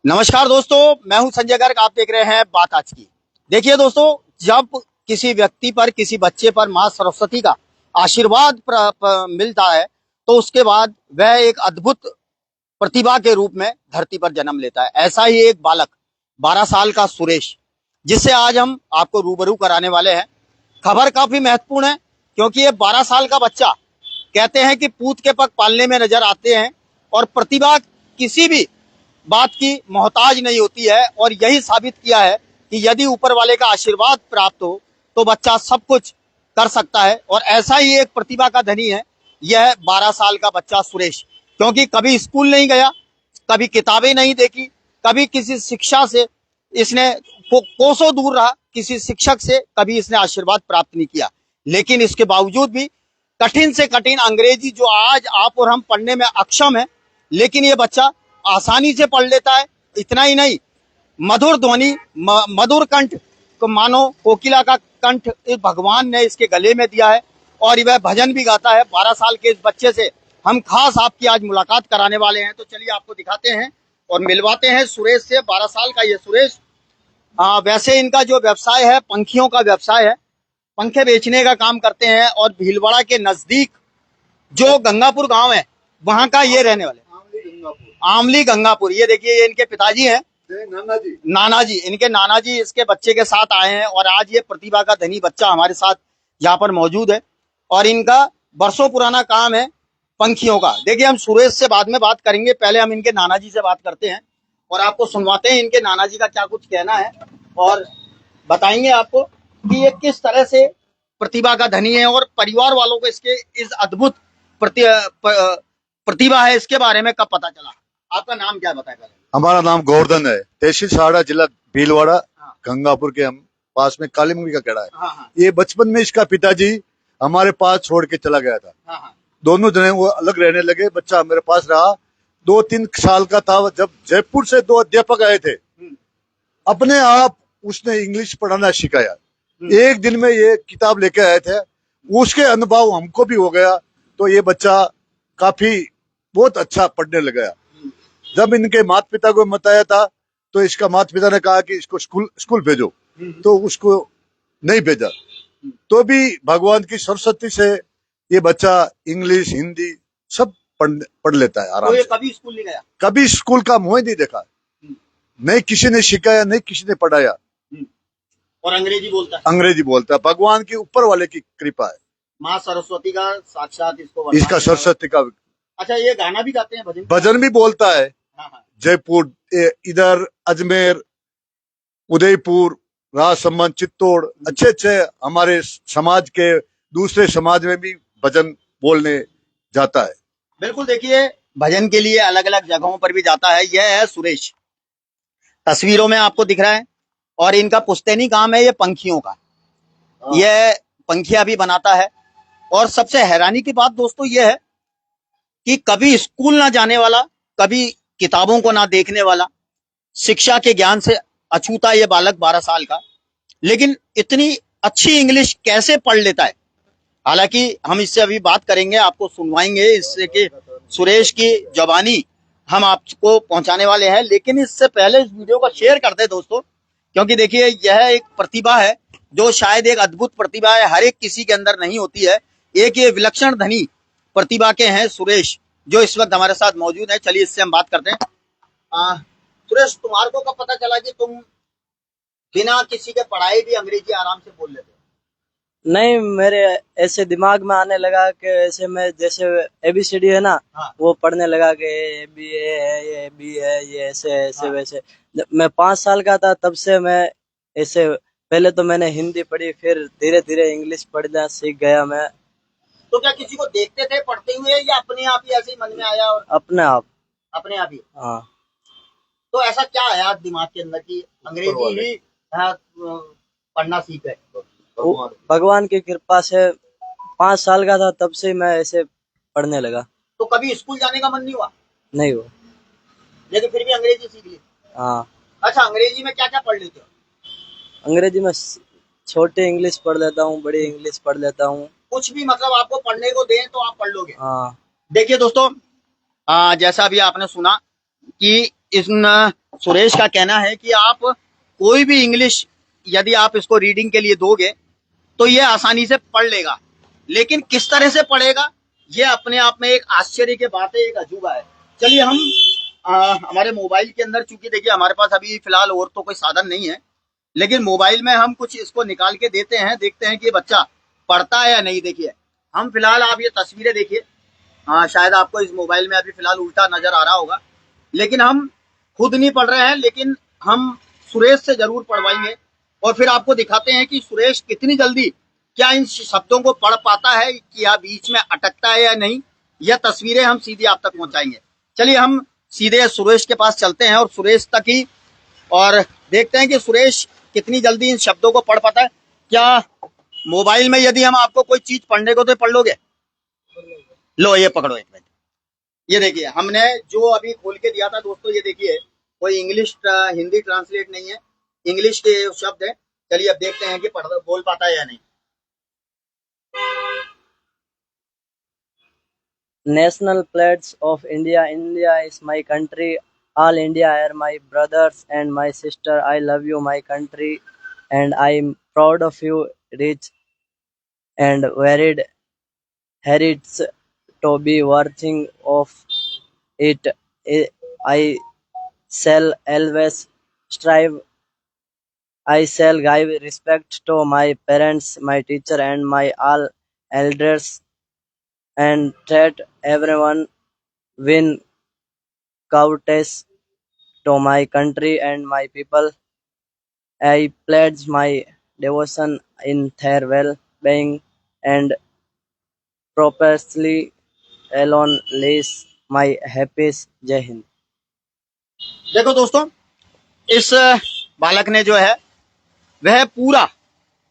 नमस्कार दोस्तों, मैं हूं संजय गर्ग। आप देख रहे हैं बात आज की। देखिए दोस्तों, जब किसी व्यक्ति पर, किसी बच्चे पर मां सरस्वती का आशीर्वाद मिलता है तो उसके बाद वह एक अद्भुत प्रतिभा के रूप में धरती पर जन्म लेता है। ऐसा ही एक बालक 12 साल का सुरेश, जिससे आज हम आपको रूबरू कराने वाले हैं। खबर काफी महत्वपूर्ण है क्योंकि ये 12 साल का बच्चा, कहते हैं कि पूत के पग पालने में नजर आते हैं और प्रतिभा किसी भी बात की मोहताज नहीं होती है। और यही साबित किया है कि यदि ऊपर वाले का आशीर्वाद प्राप्त हो तो बच्चा सब कुछ कर सकता है। और ऐसा ही एक प्रतिभा का धनी है यह 12 साल का बच्चा सुरेश, क्योंकि कभी स्कूल नहीं गया, कभी किताबें नहीं देखी, कभी किसी शिक्षा से इसने कोसों दूर रहा, किसी शिक्षक से कभी इसने आशीर्वाद प्राप्त नहीं किया। लेकिन इसके बावजूद भी कठिन से कठिन अंग्रेजी जो आज आप और हम पढ़ने में अक्षम है, लेकिन ये बच्चा आसानी से पढ़ लेता है। इतना ही नहीं, मधुर ध्वनि, मधुर कंठ को मानो कोकिला का कंठ भगवान ने इसके गले में दिया है और वह भजन भी गाता है। 12 साल के इस बच्चे से हम खास आपकी आज मुलाकात कराने वाले हैं, तो चलिए आपको दिखाते हैं और मिलवाते हैं सुरेश से। 12 साल का ये सुरेश, वैसे इनका जो व्यवसाय है पंखियों का व्यवसाय है, पंखे बेचने का काम करते हैं। और भीलवाड़ा के नजदीक जो गंगापुर गांव है वहां का ये रहने वाले, आमली गंगापुर। ये देखिए, ये इनके पिताजी हैं, नाना जी। इनके नाना जी इसके बच्चे के साथ आए हैं और आज ये प्रतिभा का धनी बच्चा हमारे साथ यहाँ पर मौजूद है। और इनका बरसों पुराना काम है पंखियों का। देखिए, हम सुरेश से बाद में बात करेंगे, पहले हम इनके नाना जी से बात करते हैं और आपको सुनवाते हैं इनके नाना जी का क्या कुछ कहना है और बताएंगे आपको कि ये किस तरह से प्रतिभा का धनी है और परिवार वालों को इसके इस अद्भुत प्रतिभा है इसके बारे में कब पता चला। आपका नाम क्या बताएगा? हमारा नाम गोवर्धन है, तहसील साड़ा, जिला भीलवाड़ा। हाँ। गंगापुर के हम पास में काली मंगली का केड़ा है। हाँ। ये बचपन में इसका पिताजी हमारे पास छोड़ के चला गया था। हाँ। दोनों जने वो अलग रहने लगे। बच्चा मेरे पास रहा 2-3 साल का था जब जयपुर से 2 अध्यापक आए थे। अपने आप उसने इंग्लिश पढ़ाना सिखाया। एक दिन में ये किताब लेके आए थे, उसके अनुभव हमको भी हो गया। तो ये बच्चा काफी बहुत अच्छा पढ़ने लगा। जब इनके माता पिता को बताया था तो इसका माता पिता ने कहा कि इसको स्कूल भेजो, तो उसको नहीं भेजा। तो भी भगवान की सरस्वती से ये बच्चा इंग्लिश, हिंदी सब पढ़ लेता है आराम से। कभी स्कूल नहीं गया, कभी स्कूल का मुंह नहीं देखा, नहीं किसी ने सिखाया, नहीं किसी ने पढ़ाया। और अंग्रेजी बोलता है। अंग्रेजी बोलता है। भगवान की ऊपर वाले की कृपा है, माँ सरस्वती का साक्षात इसका सरस्वती का। अच्छा, ये गाना भी गाते हैं, भजन भी बोलता है। हाँ। जयपुर, इधर अजमेर, उदयपुर, राजसमंद, चित्तौड़, अच्छे हमारे समाज के दूसरे समाज में भी भजन बोलने जाता है। बिल्कुल, देखिए भजन के लिए अलग अलग जगहों पर भी जाता है। यह है सुरेश, तस्वीरों में आपको दिख रहा है। और इनका पुश्तैनी काम है ये पंखियों का। यह पंखिया भी बनाता है। और सबसे हैरानी की बात दोस्तों यह है कि कभी स्कूल ना जाने वाला, कभी किताबों को ना देखने वाला, शिक्षा के ज्ञान से अछूता ये बालक 12 साल का, लेकिन इतनी अच्छी इंग्लिश कैसे पढ़ लेता है। हालांकि हम इससे अभी बात करेंगे, आपको सुनवाएंगे इससे कि सुरेश की जवानी हम आपको पहुंचाने वाले हैं। लेकिन इससे पहले इस वीडियो को शेयर कर दे दोस्तों, क्योंकि देखिए यह एक प्रतिभा है जो शायद एक अद्भुत प्रतिभा है, हर एक किसी के अंदर नहीं होती है। एक ये विलक्षण धनी प्रतिभा के हैं सुरेश, जो इस वक्त हमारे साथ मौजूद है। चलिए इससे हम बात करते हैं। सुरेश, तुम्हारे को कब पता चला कि तुम बिना किसी के पढ़ाई भी अंग्रेजी आराम से बोल लेते हो? नहीं, मेरे ऐसे दिमाग में आने लगा कि ऐसे मैं जैसे ABCD है ना। हाँ। वो पढ़ने लगा कि ए बी है, ये बी है, ये ऐसे ऐसे। हाँ। वैसे मैं 5 साल का था तब से मैं ऐसे, पहले तो मैंने हिंदी पढ़ी, फिर धीरे धीरे इंग्लिश पढ़ना सीख गया मैं। तो क्या किसी को देखते थे पढ़ते हुए या अपने आप ही ऐसे ही मन में आया? और अपने आप ही। हाँ। तो ऐसा क्या आया दिमाग के अंदर कि अंग्रेजी ही पढ़ना सीख गए? भगवान की कृपा से 5 साल का था तब से मैं ऐसे पढ़ने लगा। तो कभी स्कूल जाने का मन नहीं हुआ? नहीं हुआ, लेकिन फिर भी अंग्रेजी सीख ली? हाँ। अच्छा, अंग्रेजी में क्या क्या पढ़ लेते हो? अंग्रेजी में छोटी इंग्लिश पढ़ लेता हूँ, बड़ी इंग्लिश पढ़ लेता हूँ। कुछ भी, मतलब आपको पढ़ने को दें तो आप पढ़ लोगे? हाँ। देखिए दोस्तों, जैसा अभी आपने सुना, कि इन सुरेश का कहना है कि आप कोई भी इंग्लिश यदि आप इसको रीडिंग के लिए दोगे तो ये आसानी से पढ़ लेगा, लेकिन किस तरह से पढ़ेगा ये अपने आप में एक आश्चर्य की बात है, एक अजूबा है। चलिए हम हमारे मोबाइल के अंदर, चूंकि देखिए हमारे पास अभी फिलहाल और तो कोई साधन नहीं है, लेकिन मोबाइल में हम कुछ इसको निकाल के देते हैं, देखते हैं कि ये बच्चा पढ़ता है या नहीं। देखिए हम फिलहाल, आप ये तस्वीरें देखिए, शायद आपको इस मोबाइल में अभी फिलहाल उल्टा नजर आ रहा होगा, लेकिन हम खुद नहीं पढ़ रहे हैं, लेकिन हम सुरेश से जरूर पढ़वाएंगे और फिर आपको दिखाते हैं कि सुरेश कितनी जल्दी क्या इन शब्दों को पढ़ पाता है कि या बीच में अटकता है या नहीं। यह तस्वीरें हम सीधे आप तक पहुंचाएंगे। चलिए हम सीधे सुरेश के पास चलते हैं और सुरेश तक ही, और देखते हैं कि सुरेश कितनी जल्दी इन शब्दों को पढ़ पाता है। क्या मोबाइल में यदि हम आपको कोई चीज पढ़ने को तो पढ़ लोगे? लो ये पकड़ो एक मिनट, ये देखिए हमने जो अभी खोल के दिया था दोस्तों, ये देखिए कोई इंग्लिश हिंदी ट्रांसलेट नहीं है, इंग्लिश के शब्द है। चलिए अब देखते हैं कि पढ़ बोल पाता है या नहीं। National pledge of India. India is my country. All India are my brothers and my sister. I love you, my country, and I'm proud of you. Rich and varied heritage to be worthy of it. I shall always strive. I shall give respect to my parents, my teacher, and my all elders, and treat everyone with courtesy to my country and my people. I pledge my devotion in their well-being and purposely alone lies my happiness. जय हिंद। देखो दोस्तों, इस बालक ने जो है वह पूरा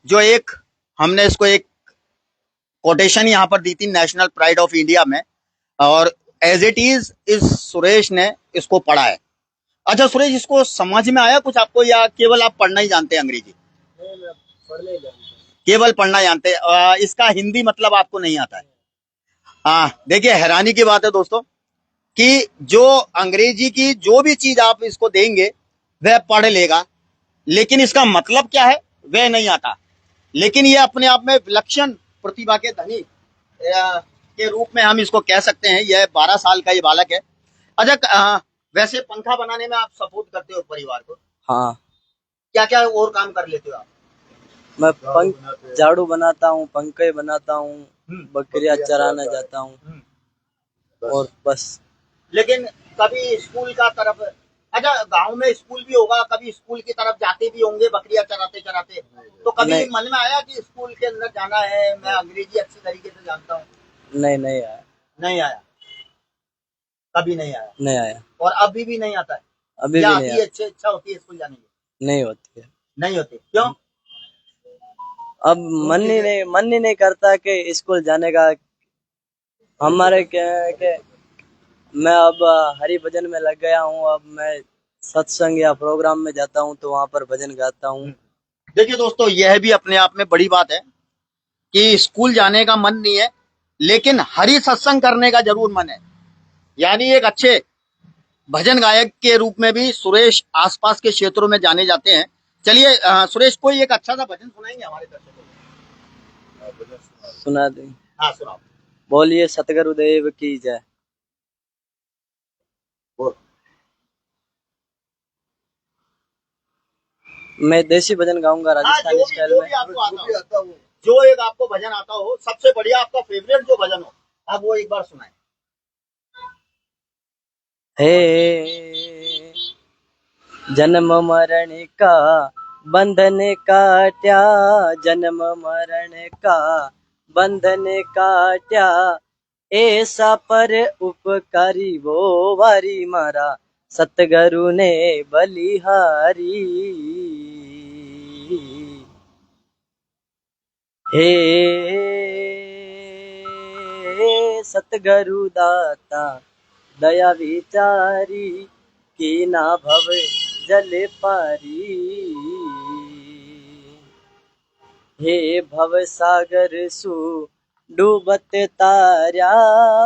जो एक, हमने इसको एक कोटेशन यहाँ पर दी थी नेशनल प्राइड ऑफ इंडिया में, और एज इट इज इस सुरेश ने इसको पढ़ा है। अच्छा सुरेश, इसको समझ में आया कुछ आपको, या केवल आप पढ़ना ही जानते हैं अंग्रेजी? केवल पढ़ना जानते हैं, इसका हिंदी मतलब आपको नहीं आता है? हाँ देखिए, हैरानी की बात है दोस्तों कि जो अंग्रेजी की जो भी चीज आप इसको देंगे वह पढ़ लेगा, लेकिन इसका मतलब क्या है वह नहीं आता। लेकिन ये अपने आप में विलक्षण प्रतिभा के धनी के रूप में हम इसको कह सकते हैं। यह 12 साल का ये बालक है। अच्छा वैसे पंखा बनाने में आप सपोर्ट करते हो परिवार को? हाँ। क्या क्या और काम कर लेते हो आप? मैं झाड़ू बनाता हूँ, पंखे बनाता हूँ, बकरियां चराने जाता हूँ, और बस। लेकिन कभी स्कूल का तरफ, अच्छा गांव में स्कूल भी होगा, कभी स्कूल की तरफ जाते भी होंगे बकरियां चराते चराते, तो कभी मन में आया कि स्कूल के अंदर जाना है, मैं अंग्रेजी अच्छी तरीके से जानता हूँ? नहीं आया। नहीं आया, कभी नहीं आया? नहीं आया। और अभी भी नहीं आता है? अभी भी नहीं। अच्छी इच्छा होती है स्कूल जाने की? नहीं होती है। नहीं होती, क्यों? अब मन ही नहीं करता कि स्कूल जाने का। हमारे के मैं अब हरि भजन में लग गया हूँ। अब मैं सत्संग या प्रोग्राम में जाता हूँ तो वहां पर भजन गाता हूँ। देखिए दोस्तों, यह भी अपने आप में बड़ी बात है कि स्कूल जाने का मन नहीं है, लेकिन हरि सत्संग करने का जरूर मन है। यानी एक अच्छे भजन गायक के रूप में भी सुरेश आसपास के क्षेत्रों में जाने जाते हैं। चलिए सुरेश, कोई एक अच्छा सा भजन सुनाएंगे हमारे दर्शकों को? सुना दें? हाँ सुनाओ। बोलिए सतगुरुदेव की जय। मैं देसी भजन गाऊंगा राजस्थानी स्टाइल में। जो एक आपको भजन आता हो, सबसे बढ़िया आपका फेवरेट जो भजन हो, आप वो एक बार सुनाए। हे जन्म मरण का बंधन काट्या, जन्म मरण का बंधन काट्या, ऐसा पर उपकारी वो वारी मारा, सतगुरु ने बलिहारी। हे सतगुरु दाता दया विचारी, की ना भव जल पारी। हे भव सागर सु डूबत तार्या,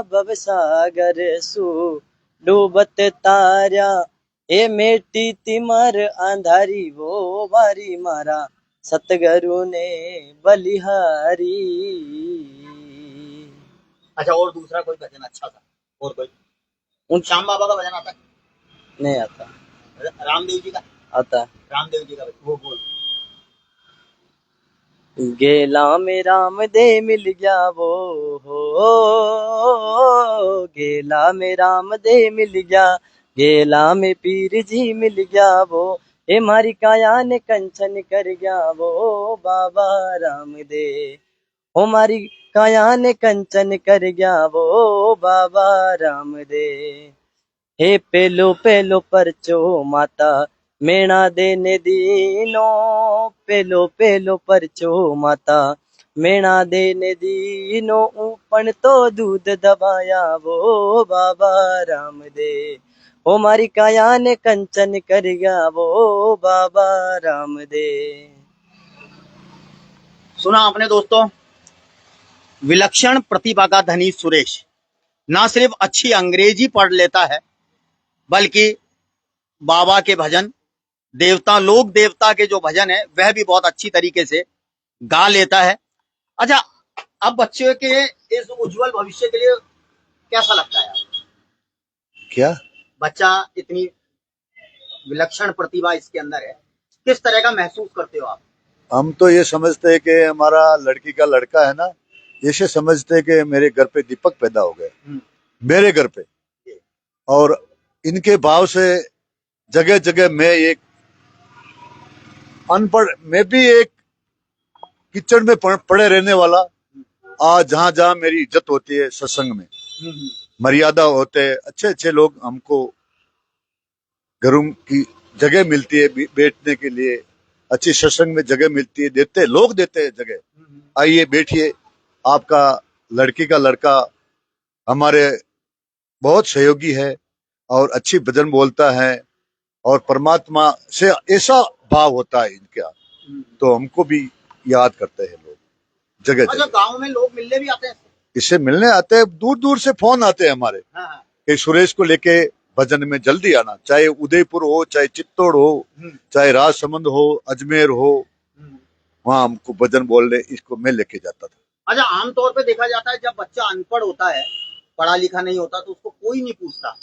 भव सागर सु डूबत तारा ए मेटी तिमर अंधारी वो बारी मारा सतगुरु ने बलिहारी। अच्छा, और दूसरा कोई भजन अच्छा सा, और कोई? उन श्याम बाबा का भजन आता है? नहीं आता। रामदेव जी का आता। रामदेव जी का भजन वो बोल। गेला में राम दे मिल गया वो हो, गेला में राम दे मिल गया, गेला में पीर जी मिल गया वो, हे मारी काया ने कंचन कर गया वो बाबा राम दे, ओ मारी काया ने कंचन कर गया वो बाबा राम दे। हे पेलो पेलो परचो माता मेणा देने दीनो, पेलो पेलो परचो माता मेणा देने दीनो, ऊपन तो दूध दबाया वो बाबा राम दे, ओ मारी काया ने कंचन कर गया वो बाबा राम दे। सुना आपने दोस्तों, विलक्षण प्रतिभा का धनी सुरेश ना सिर्फ अच्छी अंग्रेजी पढ़ लेता है, बल्कि बाबा के भजन, देवता लोक देवता के जो भजन है वह भी बहुत अच्छी तरीके से गा लेता है। अच्छा, अब बच्चे के इस उज्जवल भविष्य के लिए कैसा लगता है आपको? क्या बच्चा इतनी विलक्षण प्रतिभा इसके अंदर है, किस तरह का महसूस करते हो आप? हम तो ये समझते हैं कि हमारा लड़की का लड़का है ना, ऐसे समझते हैं कि मेरे घर पे दीपक पैदा हो गए, मेरे घर पे। और इनके भाव से जगह जगह मैं एक अनपढ़, मैं भी एक किचड़ में पड़े रहने वाला, आज जहां जहां मेरी इज्जत होती है, सत्संग में मर्यादा होते हैं, अच्छे अच्छे लोग हमको घरों की जगह मिलती है बैठने के लिए, अच्छी सत्संग में जगह मिलती है, देते लोग देते हैं जगह, आइए बैठिए। आपका लड़की का लड़का हमारे बहुत सहयोगी है और अच्छी भजन बोलता है, और परमात्मा से ऐसा भाव होता है इनका, तो हमको भी याद करते हैं लोग जगह अच्छा, जगह। गांव में लोग मिलने भी आते हैं? इससे मिलने आते हैं, दूर दूर से फोन आते हैं हमारे कि सुरेश को लेके भजन में जल्दी आना, चाहे उदयपुर हो, चाहे चित्तौड़ हो, चाहे राजसमंद हो, अजमेर हो, वहां हमको भजन बोलने इसको मैं लेके जाता था। अच्छा, आमतौर पे देखा जाता है जब बच्चा अनपढ़ होता है, पढ़ा लिखा नहीं होता, तो उसको कोई नहीं पूछता,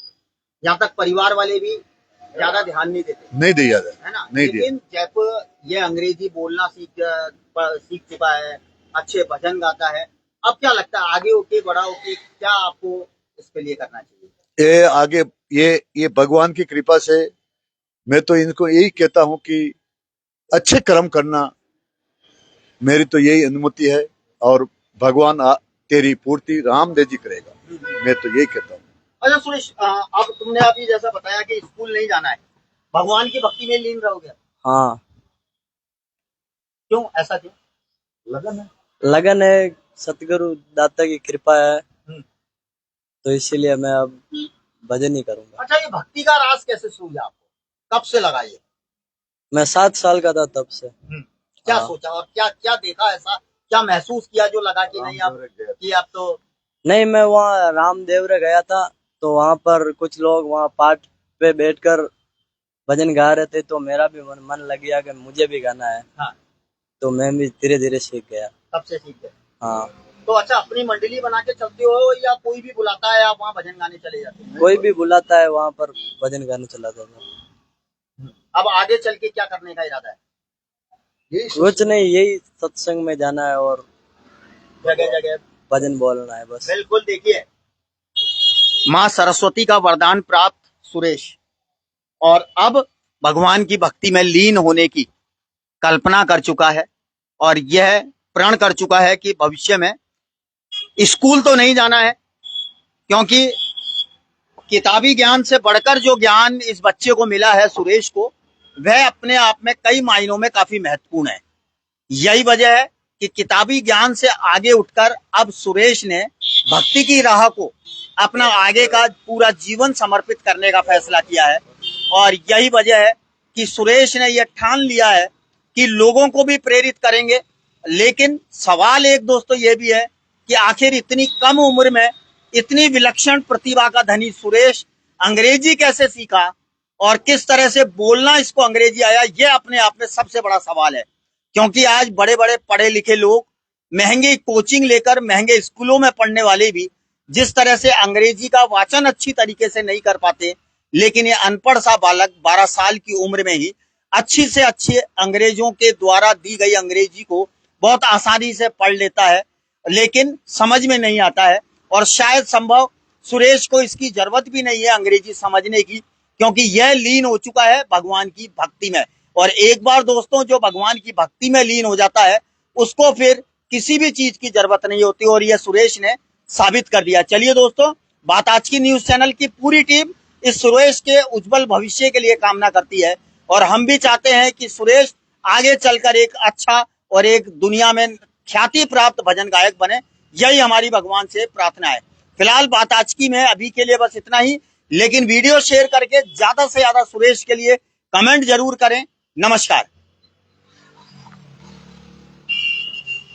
यहाँ तक परिवार वाले भी ज्यादा ध्यान नहीं देते, नहीं दिया जाए, है ना? नहीं दिया। लेकिन जब ये अंग्रेजी बोलना सीख चुका है, अच्छे भजन गाता है, अब क्या लगता है आगे होके बड़ा होके क्या आपको इसके लिए करना चाहिए? ये आगे ये भगवान की कृपा से मैं तो इनको यही कहता हूँ कि अच्छे कर्म करना, मेरी तो यही अनुमति है, और भगवान तेरी पूर्ति रामदेव जी करेगा, मैं तो यही कहता हूँ। अच्छा सुरेश, अब तुमने अभी जैसा बताया कि स्कूल नहीं जाना है, भगवान की भक्ति में लीन रहोगे? हाँ। क्यों, ऐसा क्यों? लगन है? लगन है, सतगुरु दाता की कृपा है, तो इसीलिए मैं अब भजन ही करूंगा। अच्छा, ये भक्ति का राज कैसे सूझा आपको, कब से लगा ये? मैं 7 साल का था तब से। क्या सोचा और क्या क्या देखा, ऐसा क्या महसूस किया जो लगा कि नहीं अब तो? नहीं, मैं वहाँ रामदेवरे गया था, तो वहाँ पर कुछ लोग वहाँ पाठ पे बैठकर भजन गा रहे थे, तो मेरा भी मन लग गया कि मुझे भी गाना है। हाँ। तो मैं भी धीरे धीरे सीख गया। तब से सीख गए? हाँ। तो अच्छा, अपनी मंडली बना के चलते हो या कोई भी बुलाता है आप वहाँ भजन गाने चले जाते हैं? कोई भी बुलाता है वहाँ पर भजन गाने चला जाता है। अब आगे चल के क्या करने का इरादा है? कुछ नहीं, यही सत्संग में जाना है और जगह जगह भजन बोलना है बस। बिल्कुल। देखिए, माँ सरस्वती का वरदान प्राप्त सुरेश, और अब भगवान की भक्ति में लीन होने की कल्पना कर चुका है, और यह प्रण कर चुका है कि भविष्य में स्कूल तो नहीं जाना है, क्योंकि किताबी ज्ञान से बढ़कर जो ज्ञान इस बच्चे को मिला है सुरेश को, वह अपने आप में कई मायनों में काफी महत्वपूर्ण है। यही वजह है कि किताबी ज्ञान से आगे उठकर अब सुरेश ने भक्ति की राह को अपना आगे का पूरा जीवन समर्पित करने का फैसला किया है, और यही वजह है कि सुरेश ने यह ठान लिया है कि लोगों को भी प्रेरित करेंगे। लेकिन सवाल एक दोस्तों ये भी है कि आखिर इतनी कम उम्र में इतनी विलक्षण प्रतिभा का धनी सुरेश अंग्रेजी कैसे सीखा और किस तरह से बोलना इसको अंग्रेजी आया, ये अपने आप में सबसे बड़ा सवाल है। क्योंकि आज बड़े बड़े पढ़े लिखे लोग महंगी कोचिंग लेकर महंगे स्कूलों में पढ़ने वाले भी जिस तरह से अंग्रेजी का वाचन अच्छी तरीके से नहीं कर पाते, लेकिन ये अनपढ़ सा बालक 12 साल की उम्र में ही अच्छी से अच्छी अंग्रेजों के द्वारा दी गई अंग्रेजी को बहुत आसानी से पढ़ लेता है, लेकिन समझ में नहीं आता है। और शायद संभव सुरेश को इसकी जरूरत भी नहीं है अंग्रेजी समझने की, क्योंकि यह लीन हो चुका है भगवान की भक्ति में। और एक बार दोस्तों जो भगवान की भक्ति में लीन हो जाता है उसको फिर किसी भी चीज की जरूरत नहीं होती, और यह सुरेश ने साबित कर दिया। चलिए दोस्तों, बात आज की न्यूज चैनल की पूरी टीम इस सुरेश के उज्जवल भविष्य के लिए कामना करती है, और हम भी चाहते हैं कि सुरेश आगे चलकर एक अच्छा और एक दुनिया में ख्याति प्राप्त भजन गायक बने। यही हमारी भगवान से प्रार्थना है। फिलहाल बात आज की में अभी के लिए बस इतना ही, लेकिन वीडियो शेयर करके ज्यादा से ज्यादा सुरेश के लिए कमेंट जरूर करें। नमस्कार।